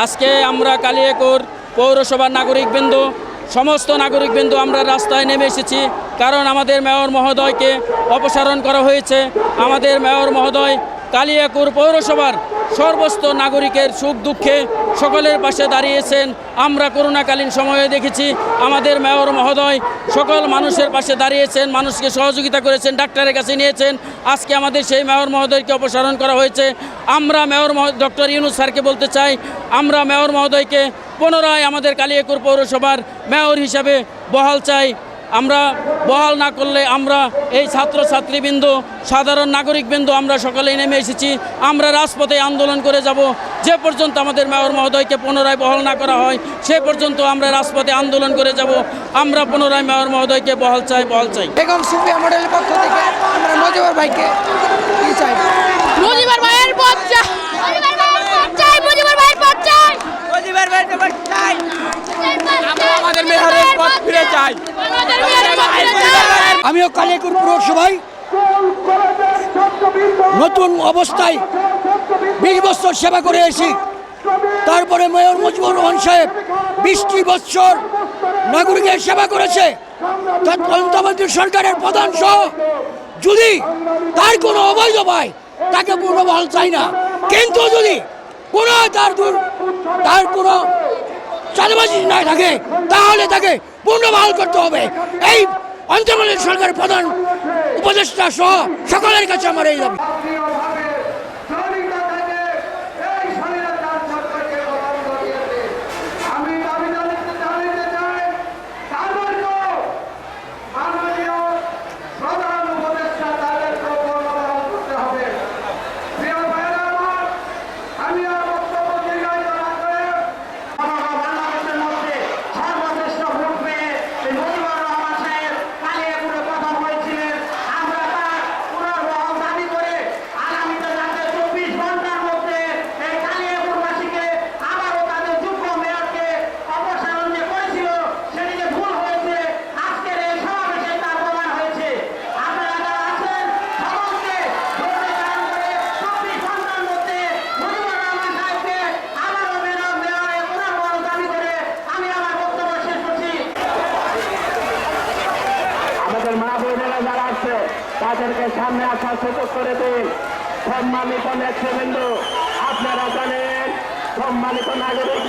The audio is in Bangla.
আজকে আমরা কালিয়াকৈর পৌরসভার নাগরিকবৃন্দ সমস্ত নাগরিকবৃন্দ আমরা রাস্তায় নেমে এসেছি, কারণ আমাদের মেয়র মহোদয়কে অপসারণ করা হয়েছে। আমাদের মেয়র মহোদয় কালিয়াকৈর পৌরসভার সর্বস্ত নাগরিকের সুখ দুঃখে সকলের পাশে দাঁড়িয়েছেন। আমরা করোনাকালীন সময়ে দেখেছি আমাদের মেয়র মহোদয় সকল মানুষের পাশে দাঁড়িয়েছেন, মানুষকে সহযোগিতা করেছেন, ডাক্তারের কাছে নিয়েছেন। আজকে আমাদের সেই মেয়র মহোদয়কে অপসারণ করা হয়েছে। আমরা মেয়র ডক্টর ইউনূস স্যারকে বলতে চাই, আমরা মেয়র মহোদয়কে পুনরায় আমাদের কালিয়াকৈর পৌরসভার মেয়র হিসাবে বহাল চাই। আমরা বহাল না করলে আমরা এই ছাত্রছাত্রীবৃন্দ, সাধারণ নাগরিকবৃন্দ আমরা সকলেই নেমে এসেছি। আমরা রাজপথে আন্দোলন করে যাব, যে পর্যন্ত আমাদের মেয়র মহোদয়কে পুনরায় বহাল না করা হয় সে পর্যন্ত আমরা রাজপথে আন্দোলন করে যাব। আমরা পুনরায় মেয়র মহোদয়কে বহাল চাই। বেগম সুফিয়া মডেলের পক্ষ থেকে আমরা মজিবর ভাইকে কি চাই? মজিবর ভাইয়ের পদ চাই, মজিবর ভাইয়ের পদ চাই, মজিবর ভাইয়ের পদ চাই। আমরা আমাদের মেয়রের পদ ফিরে চাই। আমিও কালিয়াকৈর পৌরসভায় নতুন অবস্থায় 20 বছর সেবা করে এসেছি। তারপরে মেয়র মুজিবুর রহমান সাহেব 20টি বছর নাগরিকের সেবা করেছে। তত্ত্বাবধায়ক সরকারের প্রধান সহ যদি তার কোনো অবৈধ পায় তাকে পুনর্বহাল চাই না, কিন্তু যদি কোনো তার কোনো চাঁদাবাজি না থাকে তাহলে তাকে পুনর্বহাল করতে হবে। এই অন্তর্বর্তী সরকারের প্রধান উপদেষ্টা সহ সকলের কাছে আমার এই দাবি। যারা আছে তাদেরকে সামনে আসার সুযোগ করে দিন। সম্মানিত নেতৃবৃন্দ, আপনারা জানেন সম্মানিত নাগরিক